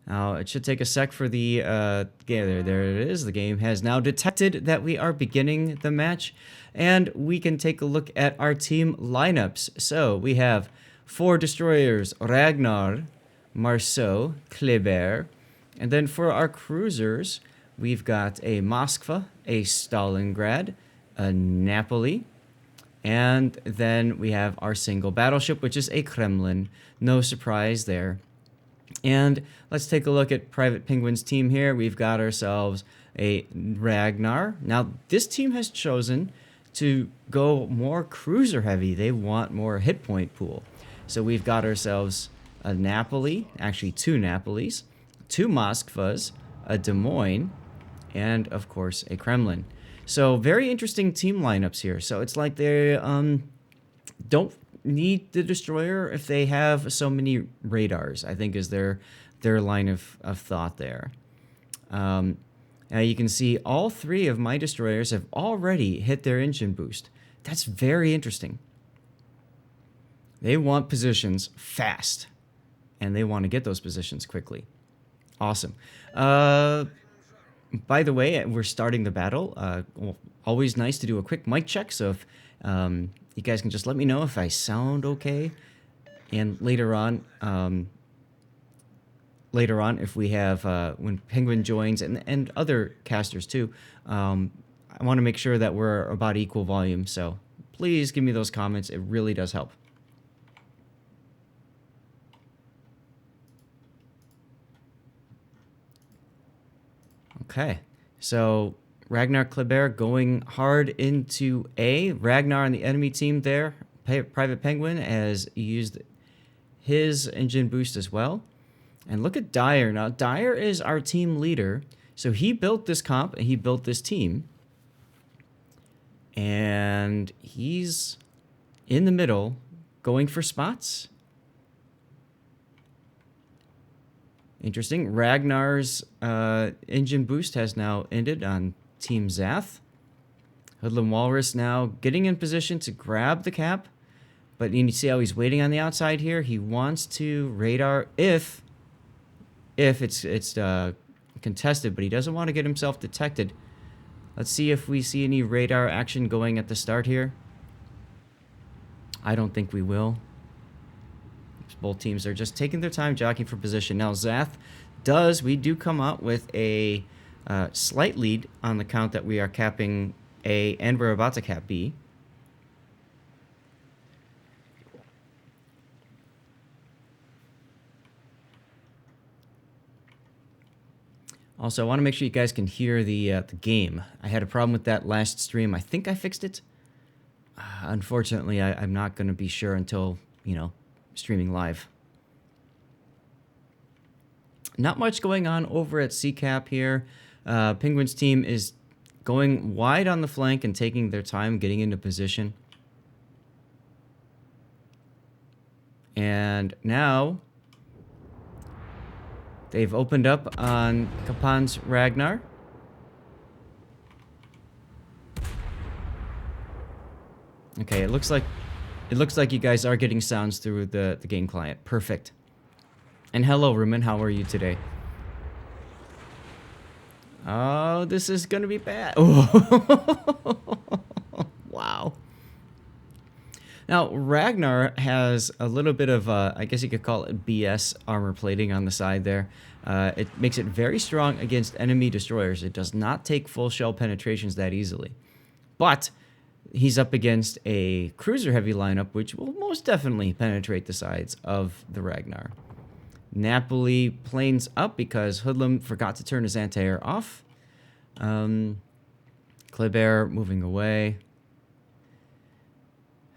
Now, it should take a sec for the, yeah, there it is. The game has now detected that we are beginning the match, and we can take a look at our team lineups. So, we have 4 destroyers, Ragnar, Marceau, Kleber, and then for our cruisers, we've got a Moskva, a Stalingrad, a Napoli, and then we have our single battleship, which is a Kremlin. No surprise there. And let's take a look at Private Penguin's team here. We've got ourselves a Ragnar. Now, this team has chosen to go more cruiser heavy. They want more hit point pool. So we've got ourselves a Napoli, actually 2 Napolis, 2 Moskvas, a Des Moines, and of course a Kremlin. So very interesting team lineups here. So it's like they don't need the destroyer if they have so many radars, I think is their line of thought there. Now you can see all 3 of my destroyers have already hit their engine boost. That's very interesting. They want positions fast, and they want to get those positions quickly. Awesome. By the way, we're starting the battle. Well, always nice to do a quick mic check, so if you guys can just let me know if I sound okay. And later on, if we have, when Penguin joins, and other casters too, I want to make sure that we're about equal volume, so please give me those comments. It really does help. Okay, so Ragnar Kleber going hard into A. Ragnar on the enemy team there. Private Penguin has used his engine boost as well. And look at Dyer. Now, Dyer is our team leader. So he built this comp and he built this team. And he's in the middle going for spots. Interesting. Ragnar's engine boost has now ended on Team Zath. Hoodlum Walrus now getting in position to grab the cap. But you see how he's waiting on the outside here? He wants to radar if it's contested, but he doesn't want to get himself detected. Let's see if we see any radar action going at the start here. I don't think we will. Both teams are just taking their time jockeying for position. Now, Zath we do come out with a slight lead on the count that we are capping A and we're about to cap B. Also, I want to make sure you guys can hear the game. I had a problem with that last stream. I think I fixed it. Unfortunately, I'm not going to be sure until, streaming live. Not much going on over at CCAP here. Penguins team is going wide on the flank and taking their time getting into position. And now they've opened up on Kapan's Ragnar. Okay, it looks like you guys are getting sounds through the game client. Perfect. And hello, Rumen. How are you today? Oh, this is going to be bad. Wow. Now, Ragnar has a little bit of, I guess you could call it BS armor plating on the side there. It makes it very strong against enemy destroyers. It does not take full shell penetrations that easily. But he's up against a cruiser-heavy lineup, which will most definitely penetrate the sides of the Ragnar. Napoli planes up because Hoodlum forgot to turn his anti-air off. Kleber moving away.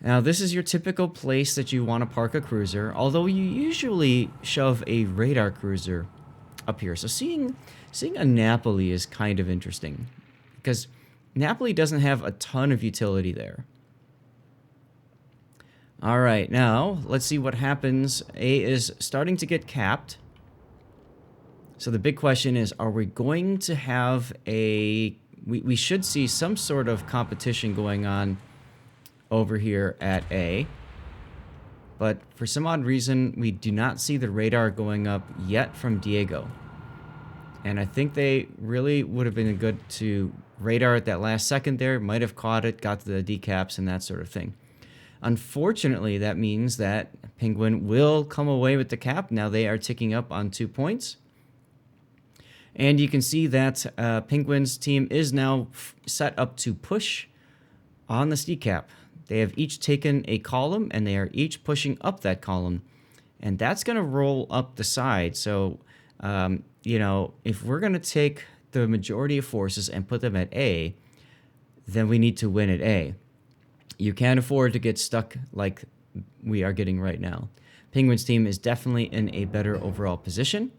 Now, this is your typical place that you want to park a cruiser, although you usually shove a radar cruiser up here. So seeing a Napoli is kind of interesting because Napoli doesn't have a ton of utility there. All right, now let's see what happens. A is starting to get capped. So the big question is, are we going to have a... We should see some sort of competition going on over here at A. but for some odd reason, we do not see the radar going up yet from Diego. And I think they really would have been good to radar at that last second there, might have caught it, got to the decaps and that sort of thing. Unfortunately, that means that Penguin will come away with the cap. Now they are ticking up on 2 points. And you can see that Penguin's team is now set up to push on the decap. They have each taken a column, and they are each pushing up that column. And that's going to roll up the side. So, you know, if we're going to take the majority of forces and put them at A, then we need to win at A. You can't afford to get stuck like we are getting right now. Penguin's team is definitely in a better overall position.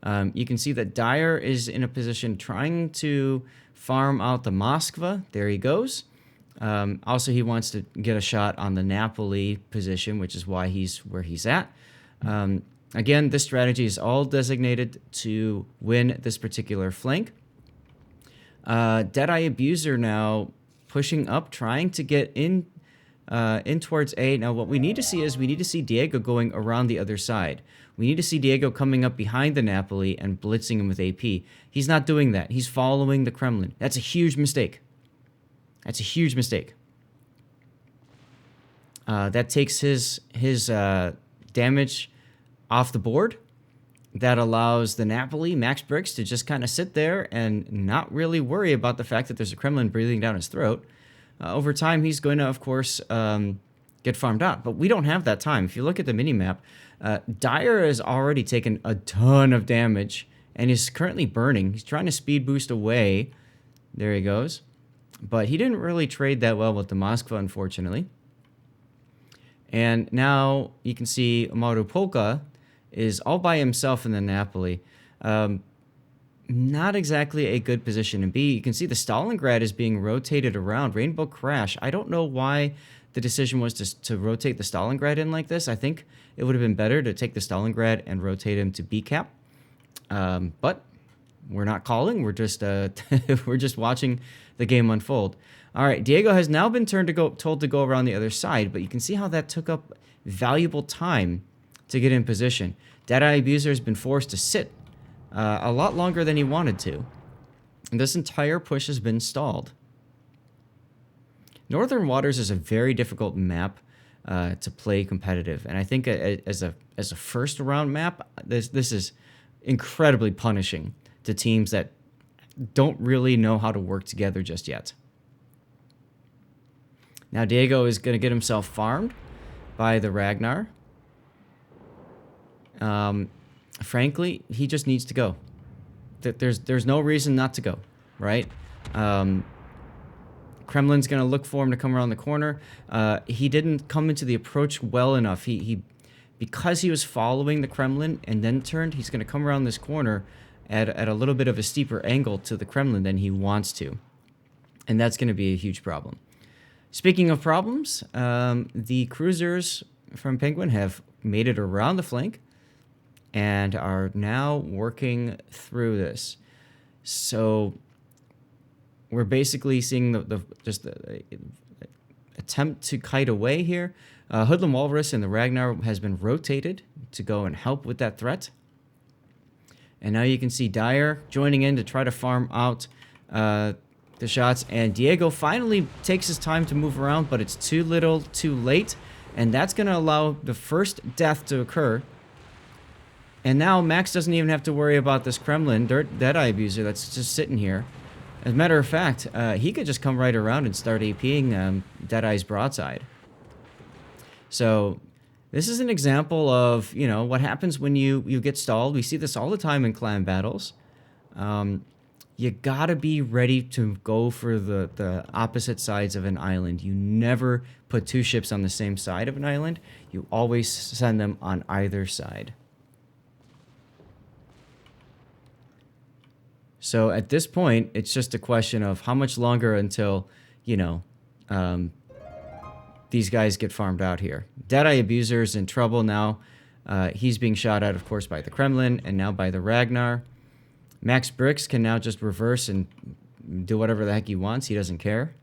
You can see that Dyer is in a position trying to farm out the Moskva. There he goes. Also, he wants to get a shot on the Napoli position, which is why he's where he's at. Again, this strategy is all designated to win this particular flank. Deadeye Abuser now pushing up, trying to get in towards A. Now, what we need to see is we need to see Diego going around the other side. We need to see Diego coming up behind the Napoli and blitzing him with AP. He's not doing that. He's following the Kremlin. That's a huge mistake. That's a huge mistake. That takes his damage off the board. That allows the Napoli, Max Bricks, to just kind of sit there and not really worry about the fact that there's a Kremlin breathing down his throat. Over time, he's going to, of course, get farmed out. But we don't have that time. If you look at the minimap, Dyer has already taken a ton of damage and is currently burning. He's trying to speed boost away. There he goes. But he didn't really trade that well with the Moskva, unfortunately. And now you can see Marupolka is all by himself in the Napoli. Not exactly a good position to be. You can see the Stalingrad is being rotated around. Rainbow Crash. I don't know why the decision was to rotate the Stalingrad in like this. I think it would have been better to take the Stalingrad and rotate him to B cap. But we're not calling. We're just we're just watching the game unfold. All right, Diego has now been told to go around the other side, but you can see how that took up valuable time to get in position. Deadeye Abuser has been forced to sit a lot longer than he wanted to. And this entire push has been stalled. Northern Waters is a very difficult map to play competitive, and I think as a first round map, this is incredibly punishing to teams that don't really know how to work together just yet. Now Diego is going to get himself farmed by the Ragnar. Frankly, he just needs to go. There's no reason not to go, right? Kremlin's going to look for him to come around the corner. He didn't come into the approach well enough. Because he was following the Kremlin and then turned, he's going to come around this corner at a little bit of a steeper angle to the Kremlin than he wants to. And that's going to be a huge problem. Speaking of problems, the cruisers from Penguin have made it around the flank and are now working through this. So we're basically seeing the attempt to kite away here. Hoodlum Walrus and the Ragnar has been rotated to go and help with that threat. And now you can see Dyer joining in to try to farm out the shots. And Diego finally takes his time to move around, but it's too little, too late. And that's going to allow the first death to occur. And now Max doesn't even have to worry about this Kremlin Deadeye Abuser that's just sitting here. As a matter of fact, he could just come right around and start APing Deadeye's broadside. So this is an example of, you know, what happens when you get stalled. We see this all the time in clan battles. You gotta be ready to go for the opposite sides of an island. You never put two ships on the same side of an island. You always send them on either side. So at this point, it's just a question of how much longer until, you know, these guys get farmed out here. Deadeye Abuser is in trouble now. He's being shot at, of course, by the Kremlin and now by the Ragnar. Max Bricks can now just reverse and do whatever the heck he wants. He doesn't care.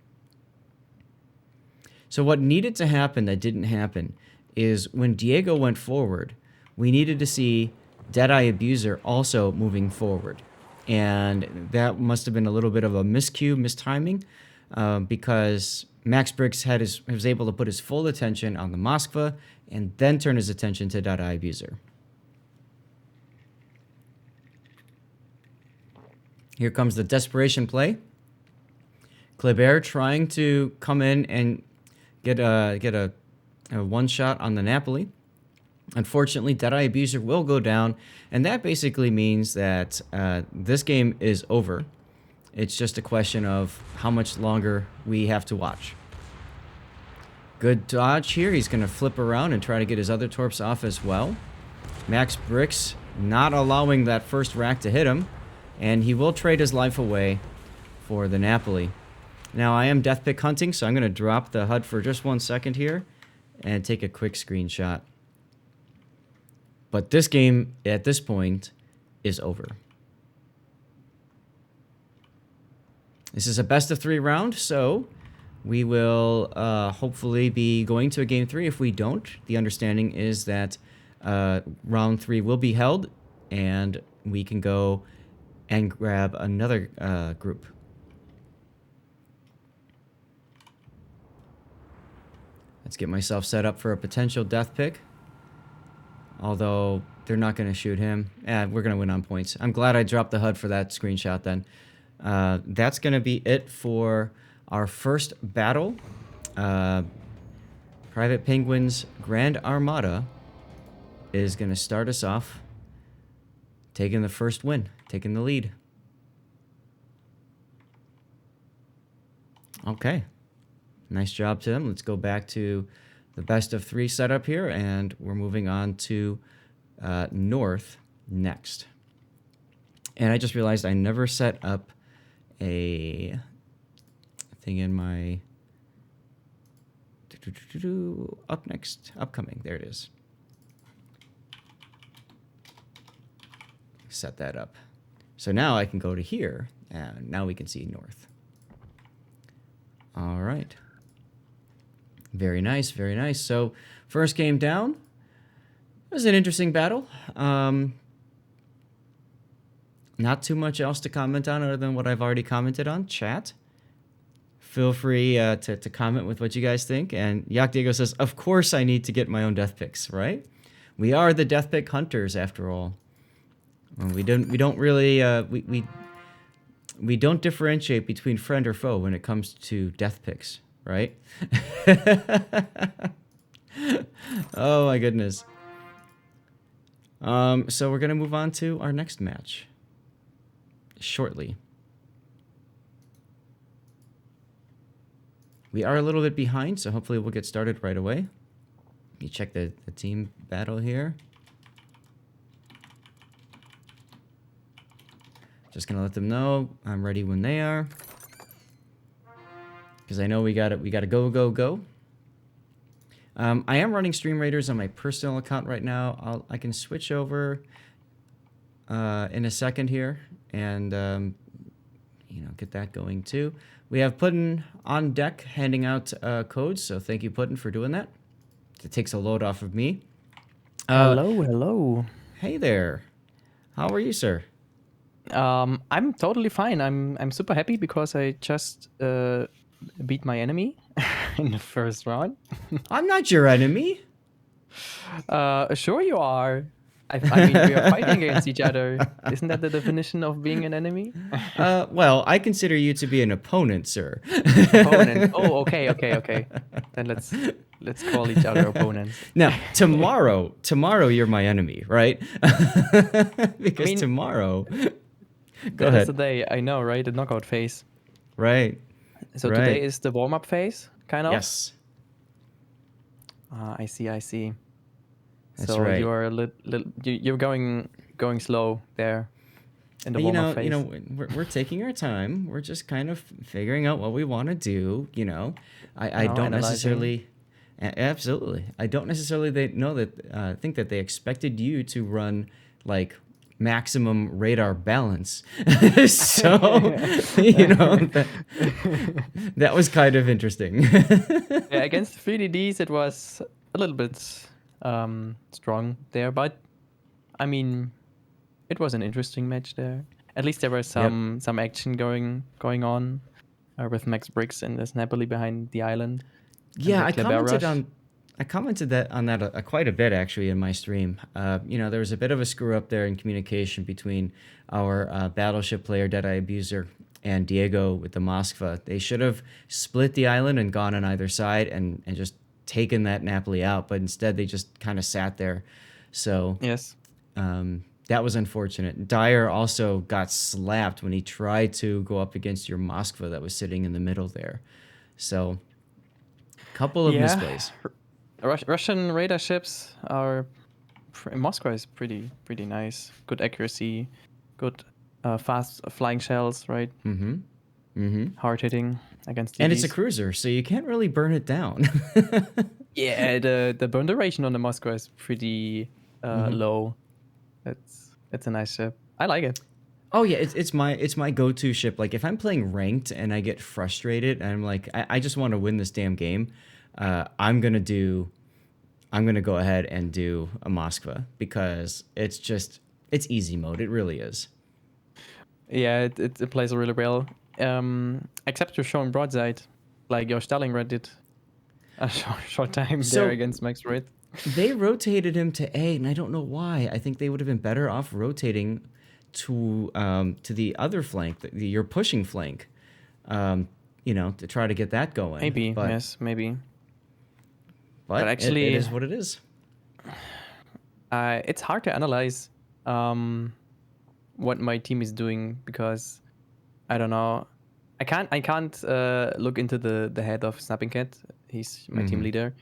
So what needed to happen that didn't happen is when Diego went forward, we needed to see Deadeye Abuser also moving forward. And that must have been a little bit of a miscue, mistiming, because Max Bricks was able to put his full attention on the Moskva and then turn his attention to Deadeye Abuser. Here comes the desperation play. Kleber trying to come in and get a one shot on the Napoli. Unfortunately, Deadeye Abuser will go down, and that basically means that this game is over. It's just a question of how much longer we have to watch. Good dodge here. He's going to flip around and try to get his other torps off as well. Max Bricks not allowing that first rack to hit him, and he will trade his life away for the Napoli. Now, I am death pick hunting, so I'm going to drop the HUD for just 1 second here and take a quick screenshot. But this game, at this point, is over. This is a best-of-3 round, so we will hopefully be going to a Game 3. If we don't, the understanding is that Round 3 will be held, and we can go and grab another group. Let's get myself set up for a potential death pick. Although they're not going to shoot him. We're going to win on points. I'm glad I dropped the HUD for that screenshot then. That's going to be it for our first battle. PrivatePinguin's Grand Armada is going to start us off taking the first win, taking the lead. Okay. Nice job, Tim. Let's go back to the best-of-3 setup here, and we're moving on to North next. And I just realized I never set up a thing in my up next, upcoming. There it is. Set that up. So now I can go to here, and now we can see North. All right. Very nice, very nice. So, first game down. It was an interesting battle. Not too much else to comment on other than what I've already commented on. Chat. Feel free to comment with what you guys think. And Yak Diego says, of course I need to get my own death picks, right? We are the death pick hunters, after all. We don't really we don't differentiate between friend or foe when it comes to death picks. Right? Oh my goodness. So we're gonna move on to our next match shortly. We are a little bit behind, so hopefully we'll get started right away. Let me check the team battle here. Just gonna let them know I'm ready when they are. Because I know we got to go. I am running Stream Raiders on my personal account right now. I can switch over in a second here and get that going too. We have Puddin on deck handing out codes, so thank you, Puddin, for doing that. It takes a load off of me. Hello. Hey there. How are you, sir? I'm totally fine. I'm super happy because I just beat my enemy in the first round. I'm not your enemy. Sure you are. I mean, we are fighting against each other. Isn't that the definition of being an enemy? Well, I consider you to be an opponent, sir. Opponent. Oh, okay. Then let's call each other opponents. Now, tomorrow you're my enemy, right? Because tomorrow. Go ahead. That's the day. I know, right? The knockout phase. Right. So today is the warm-up phase, kind of. Yes. I see. That's so right. you're you're going slow there in the warm-up phase. We're taking our time. We're just kind of figuring out what we want to do. I don't necessarily. Absolutely, I don't necessarily think that they expected you to run like maximum radar balance. So that was kind of interesting. Yeah, against 3DDs it was a little bit strong there, but I mean, it was an interesting match there. At least there was Yep. some action going on with Max Briggs and this Napoli behind the island. And Yeah, the Kleber rush. I commented that on that quite a bit actually in my stream. There was a bit of a screw up there in communication between our battleship player Deadeye Abuser and Diego with the Moskva. They should have split the island and gone on either side and just taken that Napoli out, but instead they just kind of sat there. So Yes. that was unfortunate. Dyer also got slapped when he tried to go up against your Moskva that was sitting in the middle there. So, couple of misplays. Russian radar ships are. Moscow is pretty nice. Good accuracy, good fast flying shells, right? Hard hitting against. And it's a DDs. cruiser, so you can't really burn it down. Yeah, the burn duration on the Moscow is pretty low. It's a nice ship. I like it. Oh yeah, it's my go-to ship. Like if I'm playing ranked and I get frustrated and I'm like I just want to win this damn game, I'm gonna go ahead and do a Moskva because it's easy mode. It really is. Yeah, it plays really well. Except you're showing broadside, like your Stalingrad did a short time So- there against Max Red. They rotated him to A, and I don't know why. I think they would have been better off rotating to the other flank, your pushing flank, to try to get that going. Maybe, but, yes, maybe. But actually, it is what it is. It's hard to analyze what my team is doing because I don't know. I can't look into the head of Snapping Cat. He's my team leader.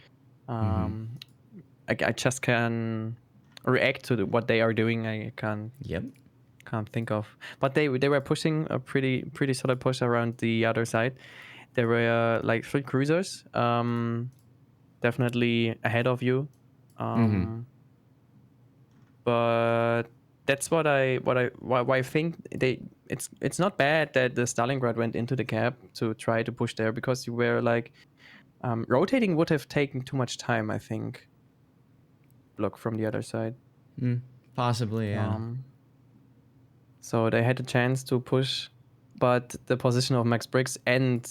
I just can react to what they are doing. I can't think of. But they were pushing a pretty solid push around the other side. There were like 3 cruisers, definitely ahead of you. But that's why I think it's not bad that the Stalingrad went into the cap to try to push there because you were like rotating would have taken too much time, I think. Block from the other side. Possibly, yeah. So they had a chance to push, but the position of Max Briggs and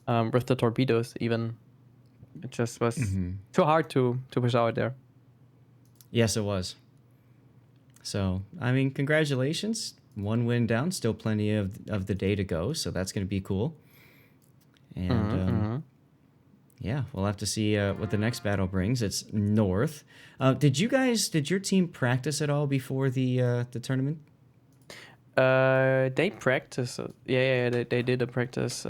with the torpedoes even, it just was too hard to push out there. Yes, it was. So, I mean, congratulations. 1 win down, still plenty of the day to go, so that's going to be cool. And yeah, we'll have to see what the next battle brings. It's North. Did your team practice at all before the tournament? They practice. They did a practice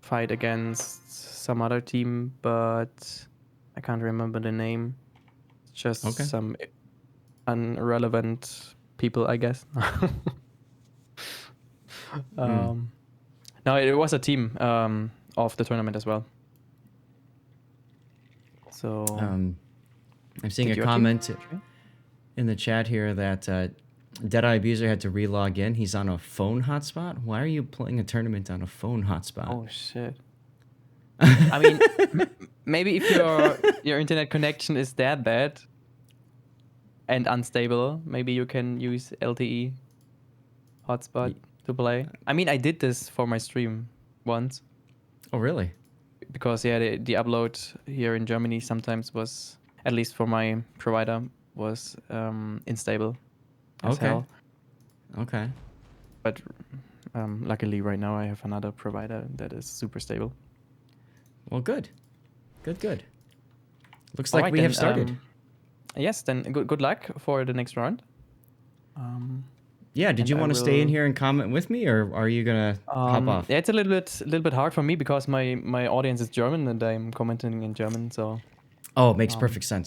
fight against some other team, but I can't remember the name. Just some irrelevant people, I guess. No, it was a team of the tournament as well. So I'm seeing a comment in the chat here that Deadeye Abuser had to relog in. He's on a phone hotspot. Why are you playing a tournament on a phone hotspot? Oh shit! I mean, maybe if your internet connection is that bad and unstable, maybe you can use LTE hotspot to play. I mean, I did this for my stream once. Oh really? Because the upload here in Germany sometimes was, at least for my provider, was unstable as hell. Okay. But luckily right now I have another provider that is super stable. Well, good. Looks All like right, we have started. Yes, then good luck for the next round. Yeah, did you want to stay in here and comment with me, or are you gonna hop off? Yeah, it's a little bit hard for me because my audience is German and I'm commenting in German, so. Oh, it makes perfect sense.